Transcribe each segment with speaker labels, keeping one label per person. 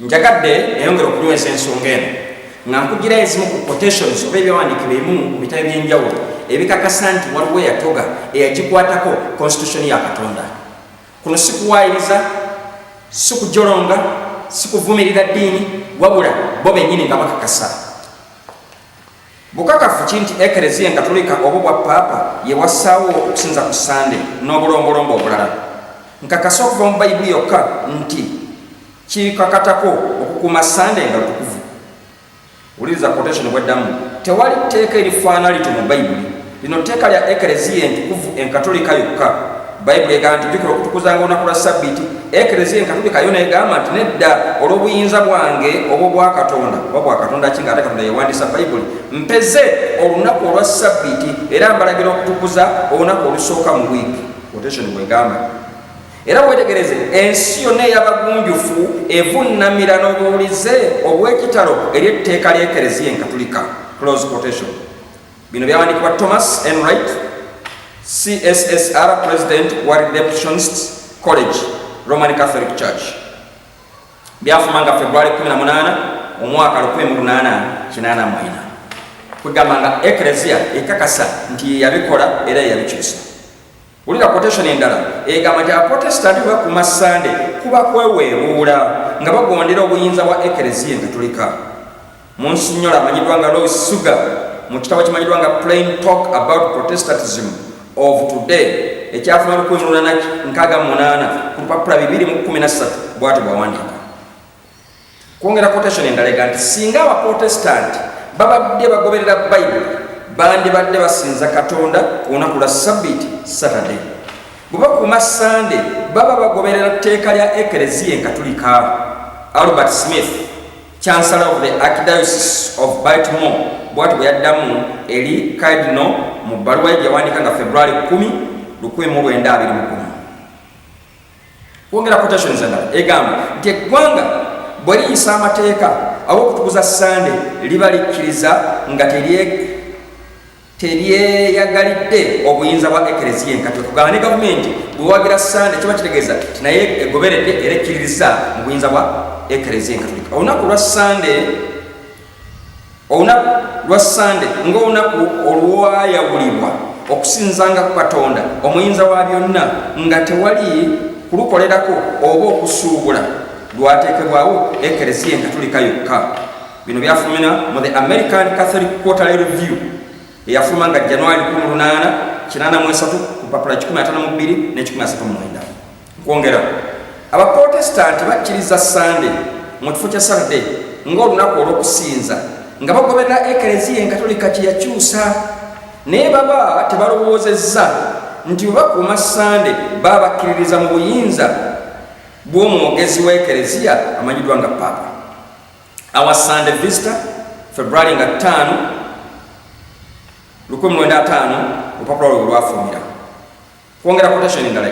Speaker 1: njagadde eyongera okunyweza ensonga eno nga nkugira ezimu ku quotations oba ebyawandiikibwa ebimu mu bitabo by'enjawulo ebikakasa nti waliwo eyatoga eyagikwatako constitution ya Katonda. Kuno si kuwaayiriza, si kujolonga, si kuvumirira ddiini, wabula bo bennyini nga bakakasa. Bukakafu ki nti Eklezia Enkatolika oba bwa Paapa ye wassaawo okusinza ku Sande n'obulombolombo obulala. Nkakasa okuva mu Bayibuli yokka nti kikakatako okukuuma Sande nga lutukuvu. Wuliriza quotation bweddamu, tewali tteeka erifaana lityo mu Bayibuli. Lino tteeka lya Eklezia entukuvu Enkatolika yokka. Bayibuli egamba nti jjukira okutukuzanga olunaku lwa Ssabbiiti. Eklezia Enkatolika yona egamba nti nedda olw'obuyinza bwange obwo bwa Katonda oba bwa Katonda ki ng'ate Katonda yewandiisa Bayibuli, mpeze olunaku olwa Ssabbiiti era mbalagira okutukuza olunaku olusooka mu wiiki. Quotation bwegamba. Era wetegereze ensi yonna ey'abagunjufu evunnamira n'obuwulize obw'ekitalo ery'etteeka lya Eklezia Enkatolika. Close quotation. Bino byawandikibwa Thomas Enright, CSSR President wa Redemptionist College, Roman Catholic Church. Byafumanga February 18 omwaka 1884. Kugamba nga Eklezia ekakasa nti yabikola era yabikyusa. Ulira quotation endala egamba nti Abaprotestanti bakuuma Sande kuba kweweebuula nga bagondera obuyinza bwa Eklezia Enkatolika. Monsignor amanyiddwa nga Lois Sugar mu kitabo kimanyidwa nga Plain Talk About Protestantism of Today ekyafuna 1868 ku lupapula 213 bw'ati bw'awandiika. Kwongera quotation endala egamba nti singa Abaprotestanti babadde bagoberera Bayibuli bandibadde basinza Katonda ku lunaku lwa Ssabbiiti, Saturday. Bwe bakuuma Sande baba bagoberera tteeka lya Eklezia Enkatolika. Albert Smith, Chancellor of the Archdiocese of Baltimore, bw'ati bwe yaddamu eri Cardinal mu bbaluwa ye gyeyawandiika nga February 10, 1920. Kwongera quotations endala egamba nti eggwanga bwe liyisa amateeka aw'okutukuza Sande liba likkiriza nga teryeyagalidde obuyinza bwa Eklezia Enkatolika. Kugamba ne gavumenti bwewagira Sande kiba kitegeeza nti naye egoberedde era ekkiririza mu buyinza bwa Eklezia Enkatolika. Olunaku lwa Sande ng'olunaku olwayawulibwa okusinzanga ku Katonda omuyinza wa byonna nga tewali kulukolerako oba okusuubula lwateekebwawo Eklezia Enkatolika yokka. Bino byafulumira mu the American Catholic Quarterly Review eyafuluma nga January 1883 ku papula 152 ne 139. Kwongera Abaprotestanti bakkiriza Sande mu kifo kya Saturday ng'olunaku olw'okusinza nga bagoberera Eklezia Enkatolika kye yakyusa, naye baba tebalowoozezza nti bwe bakuuma Sande baba bakkiririza mu buyinza bw'omwogezi wa Eklezia amanyiddwa nga Paapa. Our Sunday Visitor, February 5, 1905, olupapula olwo lwafulumira. Kwongera quotation endala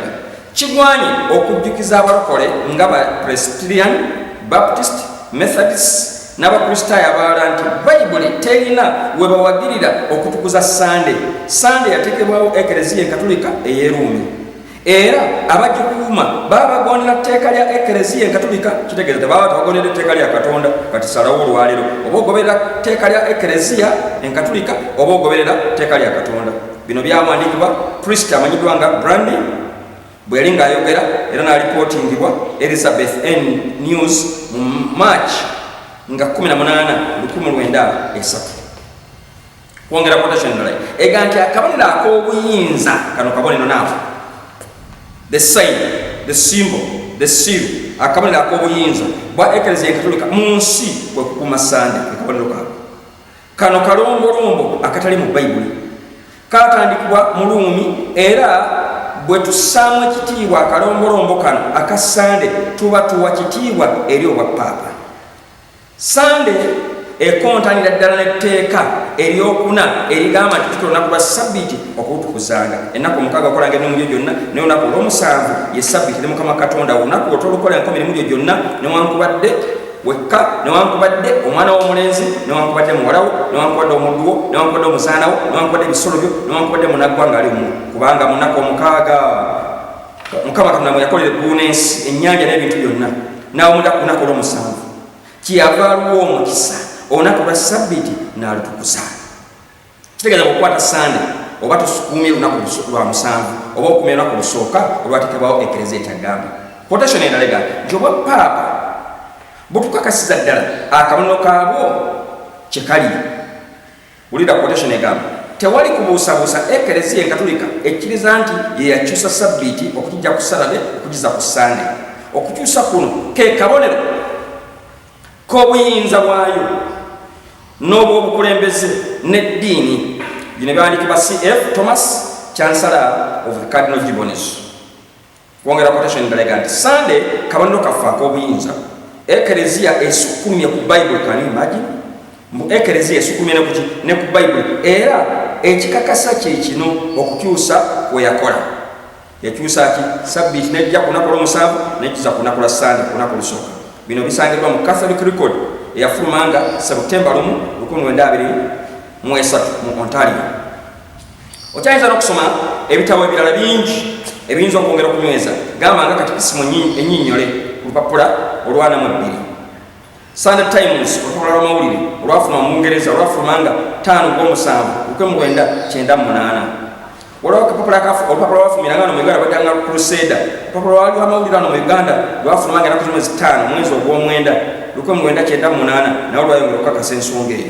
Speaker 1: kigwanye okujjukiza abalokole nga ba Presbyterian, Baptist, Methodist n'Abakristaayo abalala nti Bayibuli terina we bawagirira okutukuza Sande. Sande yateekebwawo Eklezia Enkatolika ey'e Rumi. Era abagikuuma baba bagondera tteeka lya Eklezia Enkatolika, kitegeeza tebaba tebagondera etteeka lya Katonda kati salawo olwaleero oba ogoberera tteeka lya Eklezia Enkatolika oba ogoberera tteeka lya Katonda. Bino byawandiikibwa priest amanyiddwa nga Brandy bwe yali ng'ayogera era n'alipootingibwa Elizabeth N. News mu March nga 18, 1903. Kwongera quotation endala ega nti akabonero ak'obuyinza kano kabonero naawe the sign, the symbol, the seal, akabonero ak'obuyinza bwa Eklezia Enkatolika mu nsi kwe kukuuma Sande. Akabonero kano kalombolombo akatali mu Bayibuli kaatandikibwa mu Rumi, era bwe tussaamu ekitiibwa akalombolombo kano aka Sande tuba tuwa kitiibwa eri obwa Paapa. Sande ekontanira ddala n'etteeka eryokuna erigamba nti tutula olunaku lwa Ssabbiiti okutukuzanga. Ennaku omukaaga okolanga emirimu gyo gyonna, naye olunaku olw'omusanvu ye Ssabbiiti ne Mukama Katonda. Olunaku otolukolanga emirimu gyo gyonna newankubadde wekka, newankubadde omwana w'omulenzi, newankubadde muwalawo, newankubadde omudduwo, newankubadde omuzaanawo, newankubadde ebisolo byo, newankubadde munaggwa ng'ali omu. Kubanga mu nnaku omukaaga Mukama Katonda mwe yakolera eggulu n'ensi, ennyanja n'ebintu byonna, n'awumulira ku lunaku olw'omusanvu. kiyava aliwo omukisa olunaku lwa sabbiiti n'alutukuza. Kitegeeza okukwata Sande oba tusukumye lunaku lwa musanvu oba okumya lunaku lusooka olwateekebwawo ekereziya ekyagamba. Quotation endalaga nti obwa paapa butukakasiza ddala akabonero kaabwo kye kali. Wulira quotation egamba tewali kubuusabuusa ekereziya enkatulika ekkiriza nti ye yakyusa sabbiiti okugijja ku Saturday okugiza ku Sande. Okukyusa kuno ke kabonero k'obuyinza bwayo n'obw'obukulembeze n'eddiini. Bino byandikibwa C.F. Thomas, Chancellor of the Cardinal Gibbons. Kwongera quotation ndalaga nti Sande kabonero kaffe ak'obuyinza. Ekereziya esukumye ku Bible, can you imagine? Ekereziya esukumye ne ku Bible era ekikakasa kye kino okukyusa kwe yakola. Yakyusa ki sabbiiti nejja ku lunaku lw'omusanvu nejjuza ku lunaku lwa Sande ku lunaku lusooka. Bino bisangibwa mu Catholic Record eyafulumanga September 1923 mu Ontario. Okyayinza n'okusoma ebitabo ebirala bingi ebiyinza okwongera okunyweza. Gamba nga katikisimu ennyinnyole ku lupapula olw'42. Sunday Times olupapula lw'amawulire olwafuluma mu Bungereza olwafulumanga 5/1998. Waliwo olupapula lwafumiranga no mu Uganda lwajjanga Crusader. Olupapula lwali lw'amawulire ano mu Uganda lwafulumanga ennaku z'omwezi 5 mwezi ogw'omwenda 1998 nawo lwayongera okukakasa ensonga eyo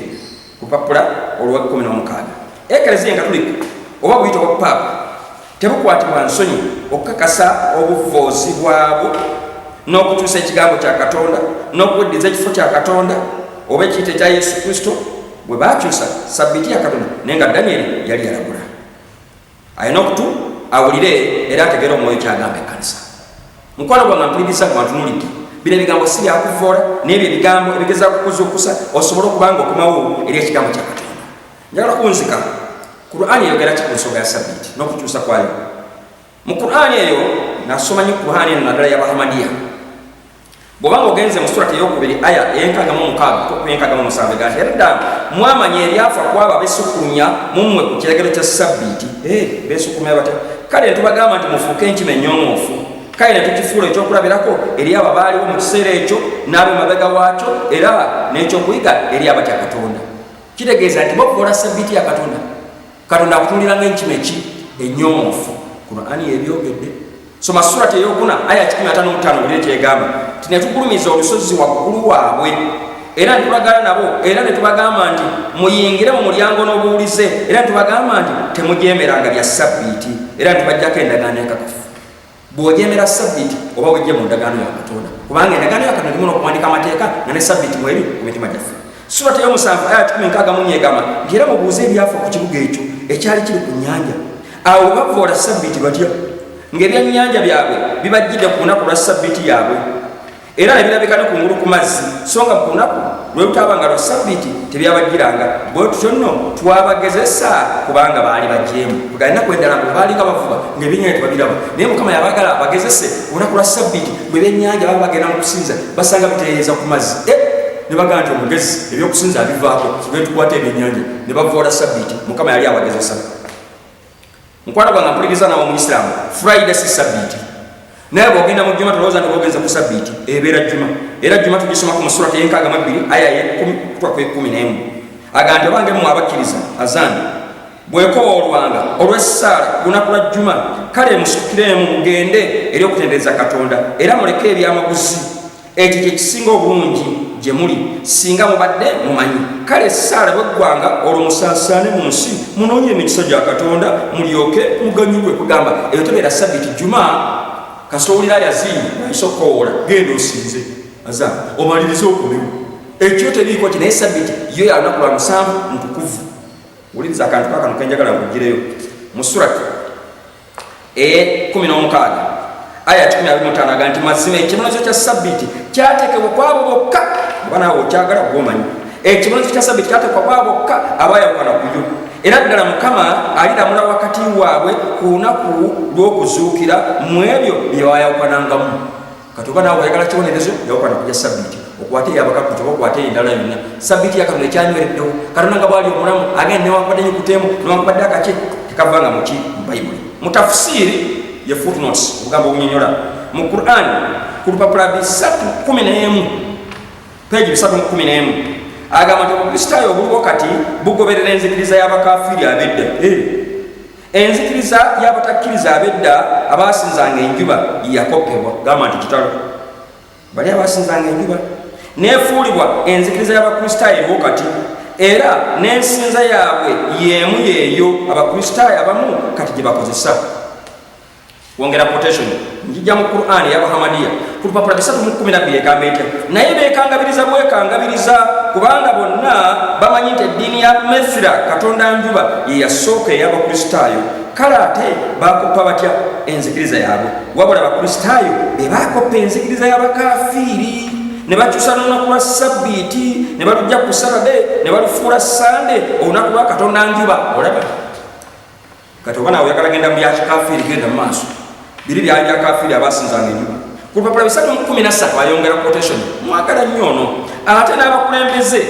Speaker 1: ku lupapula olwa-16. Ekereziya enkatulika oba buyita obwa paapa tebukwatibwa nsonyi okukakasa obuvoozi bwabwo n'okukyusa ekigambo kya Katonda n'okuweddiza ekifo kya Katonda oba ekiyite ekya Yesu Kristo bwe baakyusa sabbiiti ya Katonda naye nga Danyeri yali yalagula. Ayina okutu awulire era ategere omwoyo kyagamba ekkanisa. Mukwano gwange mpuliriza gwantunuulidde bino ebigambo si byakuvoola n'ebyo ebigambo ebigezaako kuzuukusa osobole okuba nga okomawo eri ekigambo kya Katonda. Njagala kunzika Qur'ani eyogera ki ku nsonga ya sabbiiti n'okukyusa kwayo. Mu Qur'ani eyo nasoma nnyo Qur'ani eno naddala y'Abahamadiya. Bw'obanga ogenze mu surati ey'okubiri aya ey'enkaaga-mu-7 egamba era ddala mwamanya eryafa kwabo abeesukkulumya mu mmwe ku kiragiro kya sabbiiti. Beesukkulumya batya? Kale ne tubagamba nti mufuuke enkima ennyong'oofu. Kale ne tukifuula ekyokulabirako eri abo abaaliwo mu kiseera ekyo n'ab'emabega waakyo era n'ekyokuyiga eri abatya Katonda. Kitegeeza nti bokoola sabbiiti ya Katonda. Katonda akutunulira ng'enkima ennyong'oofu. Qur'ani yebyogedde. Soma surati ey'okuna aya 15 buli ekyegamba nti ne tugulumiza olusozi waggulu waabwe era ne tulagala nabo era ne tubagamba nti muyingire mu mulyango n'obuwulize era ne tubagamba nti temujeemeranga bya sabbiiti era ne tubajjako endagaano enkakafu. Bw'ojeemera sabbiiti oba wejje mu ndagaano ya Katonda kubanga endagaano ya Katonda limuna okuwandiika amateeka nga ne sabbiiti mweri ku mitima gyaffe. Surati ey'omusanvu aya 16 egamba nti era mubuuze ebyafa ku kibuga ekyo ekyali kiri ku nnyanja. Awo bavoola sabbiiti batya ng'ebyannyanja byabwe bibajjidde ku lunaku lwa sabbiiti yaabwe era ne birabika ne kungulu ku mazzi so nga ku lunaku lwe lutaabanga lwa sabbiiti tebyabajjiranga. Bwe tutyo nno twabagezesa kubanga baali bajeemu tugalina kwendala ngo baalinga bavuba ng'ebyennyanja tebabiraba naye Mukama yabagala bagezese ku lunaku lwa sabbiiti bwe byennyanja baba bagenda mu kusinza basanga bitereeza ku mazzi ne bagamba nti omugezi ebyokusinza abivaako ne tukwata ebyennyanja ne bavoola sabbiiti. Mukama yali abagezesa. Mukwano gwange mpuliriza nawo mu Islam Friday si sabbiiti naye bw'ogenda mu Juma tolowooza nti bw'ogenza ku sabbiiti ebeera Juma era Juma tugisoma ku surati ey'enkaaga-mu-2 aya y'e11 agamba nti obange mmwe abakkiriza azani bw'ekoowolwanga olw'essaala ku lunaku lwa Juma kale musitukiremu mugende eri okutendereza Katonda era muleke ebyamaguzi ekyo kye kisinga obulungi gye muli singa mubadde mumanyi. Kale essaala bweggwanga olwo musaasaane mu nsi munoonye emikisa gya Katonda mulyoke muganyulwe. Kugamba eyo tobeera sabbiiti Juma kasita owulira yaziini ayise okukowoola genda osinze aza omalirize okomewo ekyo teriiko ki naye sabbiiti yo ya lunaku lwa 7 ntukuvu. Wuliriza akantu kakano kenjagala nkugireyo mu surati e16 aya 15 aga nti mazima ekibonezo kya sabbiiti kyateekebwa kwabo bokka oba naawe okyagala gw'omanyi. Ekibonezo kya sabbiiti kyateekebwa kwabo bokka abaayawukana ku yo era ddala Mukama aliramula wakati waabwe ku lunaku lw'okuzuukira mu ebyo bye baayawukanangamu. Kati oba naawe oyagala kibonerezo yawukana ku gya sabbiiti okwate eyabakaputi oba okwate endala yonna. Sabbiiti ya Katonda ekyanywereddewo Katonda nga bwali omulamu agenda newankubadde nyukuteemu newankubadde akaki tekavanga muki mu Bayibuli. Mu tafusiiri ye footnotes obugambo obunyonyola mu Qur'an ku lupapula 311 page 311 agamba nti obukristaayo obuliwo kati bugoberera enzikiriza y'abakafiri ab'edda. Enzikiriza y'abatakkiriza ab'edda abaasinzanga enjuba yakopebwa, gamba nti kitalo bali abaasinzanga enjuba, neefuulibwa enzikiriza y'abakristaayo eriwo kati, era n'ensinza yaabwe y'emu yeeyo abakristaayo abamu kati gye bakozesa. Wongera quotation njijja mu Qur'an ya Muhammadiya ku lupapula 312 egamba etya, naye beekangabiriza bwekangabiriza kubanga bonna bamanyi nti eddiini ya Mithra katonda njuba ye yasooka ey'abakristaayo, kale ate bakoppa batya enzikiriza yaabwe? Wabula abakristaayo be bakoppa enzikiriza y'abakafiiri ne bakyusa n'olunaku lwa Sabbiiti ne balujja ku Saturday ne balufuula Sunday olunaku lwa katonda njuba. Olaba kati oba naawe oyagala genda mu bya kikafiiri, genda mu maaso biri byali bya kafiiri abaasinzanga enjuba. Ku lupapula 313 ayongera quotation, mwagala nnyo ono. Ate n'abakulembeze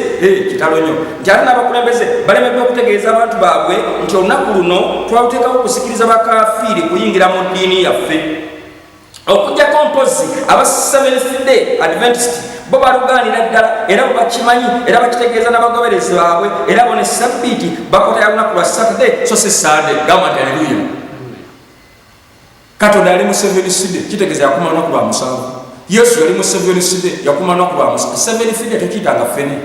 Speaker 1: kitalo nnyo nti ate n'abakulembeze balemeddwa okutegeeza abantu baabwe nti olunaku luno twaluteekawo okusikiriza bakafiiri kuyingira mu ddiini yaffe, okujjako mpozi aba Seventh Day Adventist bo balugaanira ddala era bakimanyi era bakitegeeza n'abagoberezi baabwe, era bona Sabbiiti bakota ya lunaku lwa Saturday so si Sunday. Gamba nti haleluya. Katonda yali mu Seventh Day kitegeeza yakuma lunaku lwa musanvu. Yesu yali mu Seventh Day yakuma lunaku lwa musanvu. Seventh Day tekiyitanga fene,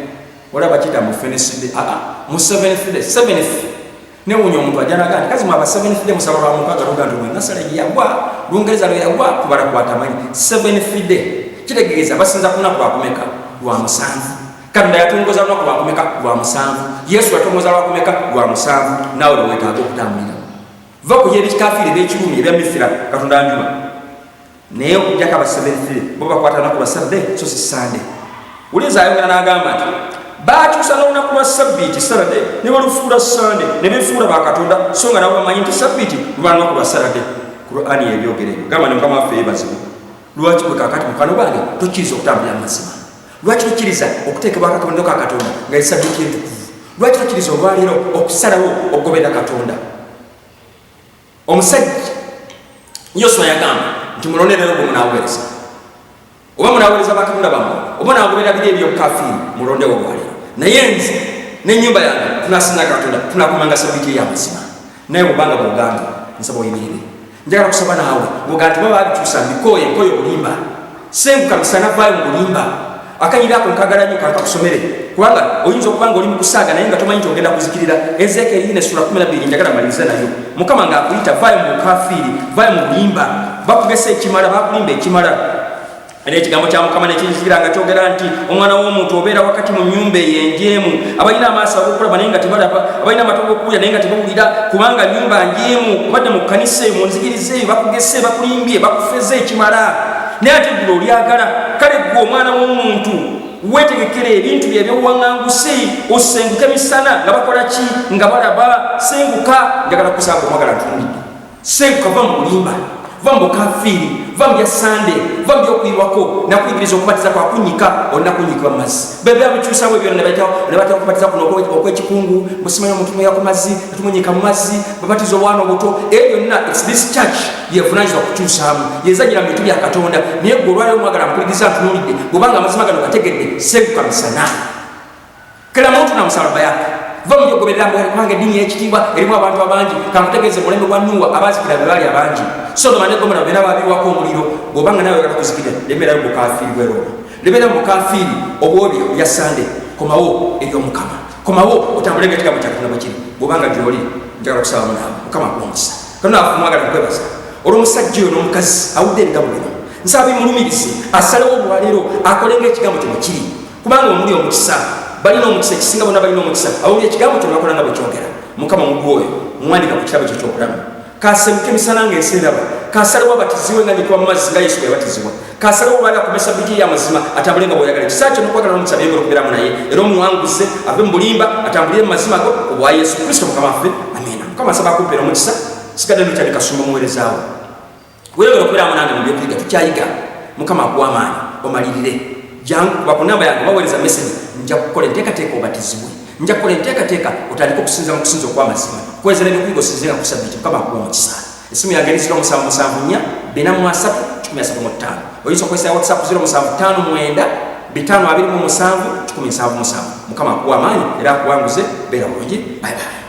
Speaker 1: wala bakiyita mu Seventh Day. Mu Seventh Day, seventh ne wunyo omuntu ajanaga nti kazi mu aba Seventh Day musaba lwa muntu agaluga nti omwe nasala yagwa Lungereza lwe yagwa kubala kwatamanyi. Seventh Day kitegeeza basinza ku lunaku lwakumeka lwa musanvu. Katonda yatongoza lunaku lwakumeka lwa musanvu. Yesu yatongoza lwakumeka lwa musanvu. Naawe lwetaaga okutambulira va ku y'ebikafiri b'ekirumi ebya Mithra katonda njuba, naye okujjako aba Seventh Day bo bakwata lunaku lwa Saturday so si Sunday. Ulinza ayongera n'agamba nti baakyusa n'olunaku lwa Sabbiiti Saturday ne balufuula Sunday ne beefuula bakatonda, so nga nabo bamanyi nti Sabbiiti luba lunaku lwa Saturday. Qur'ani yebyogera ebyo. Gamba ne Mukama waffe yeebazibwe. Lwaki bwe kakati mukwano gwange tokkiriza okutambulira mu mazima? Lwaki tokkiriza okuteekebwa akatonda ka Katonda nga Sabbiiti entukuvu? Lwaki tokkiriza olwaleero okusalawo okugoberera Katonda? Omusajja Yoswa yagamba nti mulonderero bwe munaaweereza, oba munaaweereza bakatonda bammwe, oba naagoberera biri ebyobukafiiri, mulondewo olwaleero. Naye nze n'ennyumba yange tunaasinza Katonda, tunaakumanga Sabbiiti ey'amazima. Naye bw'obanga bw'ogamba nsaba oyimirire. Njagala kusaba naawe bw'ogamba nti baba babikyusa mbikoye nkoye obulimba, senguka misana vaayo mu bulimba, akanyira ako nkagala nnyo kakusomere, kubanga oyinza okuba nga oli mu kusaaga naye nga tomanyi nti ogenda kuzikirira. Ezeekeri 4:12 njagala maliriza nayo. Mukama ng'akuyita vaayo mu bukafiiri, vaayo mu bulimba, bakugesa ekimala, bakulimba ekimala. Era ekigambo kya Mukama nekiyizikira nga kyogera nti omwana w'omuntu obeera wakati mu nnyumba eyo enjeemu, abalina amaaso ag'okulaba naye nga tebalaba, abalina amatu ag'okuwulira naye nga tebawulira, kubanga nnyumba njeemu. Obadde mu kkanisa eyo, mu nzikiriza eyo, bakugese, bakulimbye, bakufeze ekimala, naye ate ggwe olyagala. Kale ggwe omwana w'omuntu weetegekere ebintu bye ebyobuwaŋŋanguse, osenguke misana nga bakola ki? Nga balaba. Senguka, njagala kusanga omwagala ntunuulidde. Senguka, va mu bulimba, va mu bukafiiri, va mu bya Sunday, va mu by'okuyirwako. Nakuyigiriza okubatiza kwa kunnyika, olina kunnyikibwa mu mazzi. Bebe abikyusawo ebyo ne batya okubatiza kuno okw'ekikungu, busimanyi omuntu mweya ku mazzi, netumunyika mu mazzi, babatiza obwana obuto. Ebyo byonna it's this church yevunaanyizibwa kukyusaamu, yezanyira mu bintu bya Katonda. Naye gwe olwaleero mwagala mpuliriza ntunuulidde, bw'obanga amazima gano gategedde, senguka misana. Kera muntu na musalaba yake. Va mu byogoberera kubanga eddiini y'ekitiibwa erimu abantu abangi. Kamutegeeze mulembe gwa Nuuwa abazikira be baali abangi. Sodoma ne Gomora beera babiwako omuliro. Bw'obanga nawe oyagala kuzikira, lebeerayo mu bukafiiri bw'Eroma, lebeera mu bukafiiri obw'obyo bya Sunday. Komawo eby'Omukama, komawo otambule ng'ekigambo kya Katonda bwe kiri. Bw'obanga gy'oli, njagala kusaba munaawe Mukama akulongoosa. Katonda waffe mwagala nkwebaza olw'omusajja oyo n'omukazi awudde ebigambo bino. Nsaba bimulumirize, asalewo olwaleero akole ng'ekigambo kino kiri, kubanga omuli omukisa. Balina omukisa, ekisinga bonna balina omukisa. Awulira ekigambo kino bakola nga bwe kyogera. Mukama omuddu oyo muwandika ku kirabo kye ky'okulamu. Kasemuke misana ng'ensi eraba, kasalewo abatizibwe nga nyitibwa mu mazzi nga Yesu bwe yabatizibwa, kasalewo olwali akomesa Sabbiiti y'amazima, atambule nga bw'oyagala. Ekisa kyo n'okwagala n'omukisa byengera okubeeramu naye, era omuwanguze ave mu bulimba, atambulire mu mazima go obwa Yesu Kristo Mukama waffe. Amiina. Mukama asaba akumpeera omukisa. Sigadde n'okyali kasumba omuweerezaawo. Weeyongera okubeeramu nange mu by'okuyiga, tukyayiga. Mukama akuwa amaanyi omalirire. Jangu kuba ku namba yange baweereza message, nja kukola enteekateeka obatizibwe, nja kukola enteekateeka otandike okusinza mu kusinza okw'amazima, kwezera ebyokuyiga osinzira ku Sabbiiti. Mukama akuwa omukisa. Essimu yange eri 0774 433 15. Oyinza okukozesa WhatsApp 0759 527 177 mukama akuwa amaanyi era akuwanguze beera bulungi. Bye bye.